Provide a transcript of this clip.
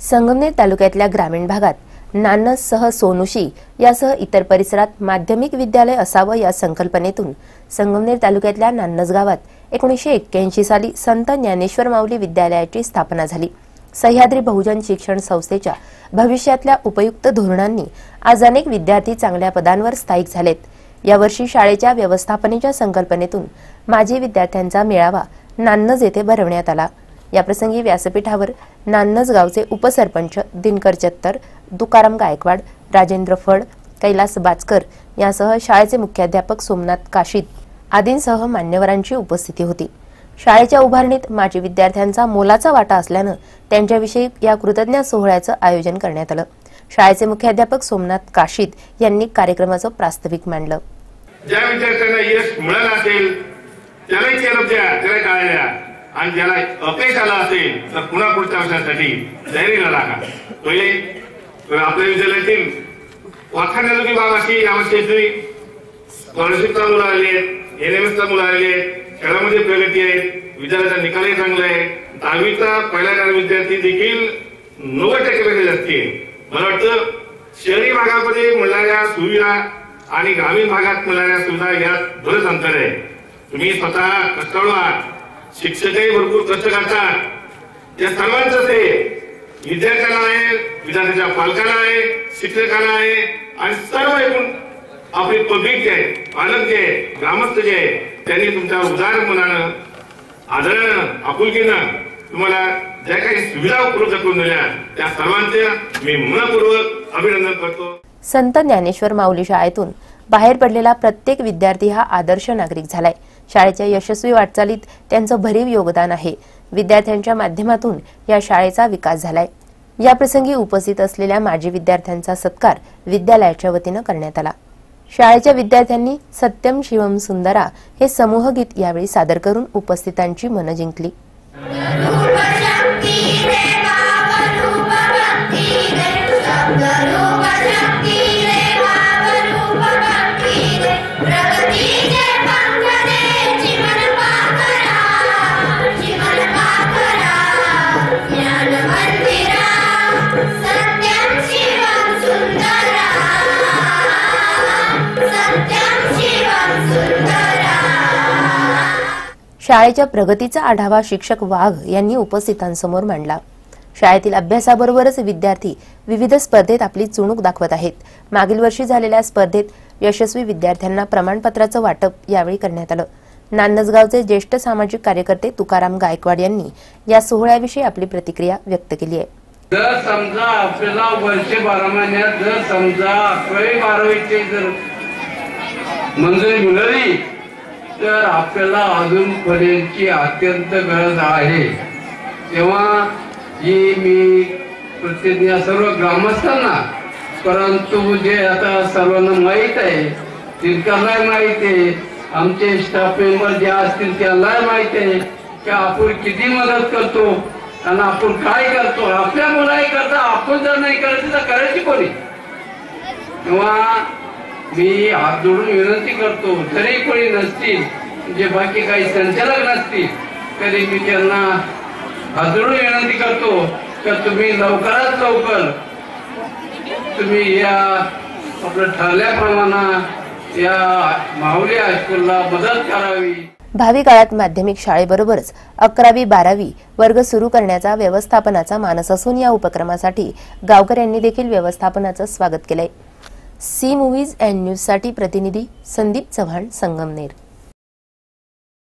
संगमनेर तालुक्यातल्या ग्रामीण भागात नान्नजसह सोनुशी यासह इतर परिसरात माध्यमिक विद्यालय असावं या संकल्पनेतून संगमनेर तालुक्यातल्या नान्नज गावात 1981 साली संत ज्ञानेश्वर माऊली विद्यालयाची स्थापना झाली। सह्याद्री बहुजन शिक्षण संस्थेच्या भविष्यातल्या उपयुक्त धोरणांनी आज अनेक विद्यार्थी चांगल्या पदांवर स्थायिक झालेत। यावर्षी शाळेच्या व्यवस्थापनेच्या संकल्पनेतून माजी विद्यार्थ्यांचा मेळावा नान्नज येथे भरवण्यात आला। याप्रसंगी व्यासपीठावर नान्नज गावचे उपसरपंच दिनकर चत्तर, तुकाराम गायकवाड, राजेंद्र फड, कैलास बाचकर यासह शाळेचे मुख्याध्यापक सोमनाथ काशीद आदींसह मान्यवरांची उपस्थिती होती। शाळेच्या उभारणीत माजी विद्यार्थ्यांचा मोलाचा वाटा असल्याने त्यांच्याविषयी या कृतज्ञता सोहळ्याचं आयोजन करण्यात आलं। शाळेचे मुख्याध्यापक सोमनाथ काशीद यांनी कार्यक्रमाचं प्रास्ताविक मांडलं। ज्या विद्यार्थ्यांना यश मिळालं असेल त्यालाही निरोप द्या, त्याला टाळ्या द्या आणि ज्याला अपयश आला असेल तर पुन्हा पुढच्या वर्षासाठी तयारीला लागा। पहिले आपल्या विद्यालयातील वाखाणण्याजोगी बाब अशी यावर्षी स्कॉलरशिपचा मुलं आले आहेत, NMSचा मुलं आले आहेत, खेळामध्ये प्रगती आहे, विद्यालयाचा निकालही चांगला आहे। 10वीचा पहिला विद्यार्थी देखील 90% पेक्षा जास्त आहे। मला वाटतं शहरी भागामध्ये मिळणाऱ्या सुविधा आणि ग्रामीण भागात मिळणाऱ्या सुविधा यात बरंच अंतर आहे। तुम्ही स्वतः कष्टाळू आहात, शिक्षकही भरपूर कष्ट करतात। या सर्वांचं ते विद्यार्थ्याला आहे, विद्यार्थ्याच्या पालकाला आहे, शिक्षकाला आहे आणि सर्व एकूण आपली पब्लिक जे आहे, पालक जे आहे, ग्रामस्थ जे आहे, त्यांनी तुमच्या उदार मनानं, आदरानं, आपुलकीनं तुम्हाला ज्या काही सुविधा उपलब्ध करून दिल्या त्या सर्वांचे मी मनपूर्वक अभिनंदन करतो। संत ज्ञानेश्वर माऊली शाळेतून बाहेर पडलेला प्रत्येक विद्यार्थी हा आदर्श नागरिक झालाय। शाळेच्या यशस्वी वाटचालीत त्यांचं भरीव योगदान आहे। विद्यार्थ्यांच्या माध्यमातून या शाळेचा विकास झालाय। या प्रसंगी उपस्थित असलेल्या माजी विद्यार्थ्यांचा सत्कार विद्यालयाच्या वतीनं करण्यात आला। शाळेच्या विद्यार्थ्यांनी सत्यम शिवम सुंदरा हे समूह गीत यावेळी सादर करून उपस्थितांची मनं जिंकली। शाळेच्या प्रगतीचा आढावा शिक्षक वाघ यांनी उपस्थितांसमोर मांडला। शाळेतील अभ्यासाबरोबरच विद्यार्थी विविध स्पर्धेत आपली चुणूक दाखवत आहेत। मागील वर्षी झालेल्या स्पर्धेत यशस्वी विद्यार्थ्यांना प्रमाणपत्राचं वाटप यावेळी करण्यात आलं। नान्नज गावचे ज्येष्ठ सामाजिक कार्यकर्ते तुकाराम गायकवाड यांनी या सोहळ्याविषयी आपली प्रतिक्रिया व्यक्त केली आहे। जर समजा आपल्याला वर्ष 12 महिन्यात जर समजा 11वी-12वीचे जर मंजुरी मिळाली तर आपल्याला अजून पर्यंतची अत्यंत गरज आहे। तेव्हा ही मी प्रतिज्ञा सर्व ग्रामस्थांना, परंतु जे आता सर्वांना माहीत आहे, तिरकाला माहीत आहे, आमचे स्टाफ मेंबर जे असतील त्यांना माहीत आहे की आपण किती मदत करतो आणि आपण काय करतो। आपल्या मुलाही करता, आपण जर नाही करायचं तर करायची कोणी। तेव्हा मी हात जोडून विनंती करतो, जरी कोणी नसतील, जे बाकी काही संचालक नसतील तरी मी त्यांना हात जोडून विनंती करतो की तुम्ही लवकरात लवकर तुम्ही या आपलं ठरल्याप्रमाणे या माऊली हायस्कूलला मदत करावी। भावी काळात माध्यमिक शाळेबरोबरच 11वी-12वी वर्ग सुरू करण्याचा व्यवस्थापनाचा मानस असून या उपक्रमासाठी गावकऱ्यांनी देखील व्यवस्थापनाचं स्वागत केलंय। सी मूव्हीज अँड न्यूज साठी प्रतिनिधी संदीप चव्हाण, संगमनेर।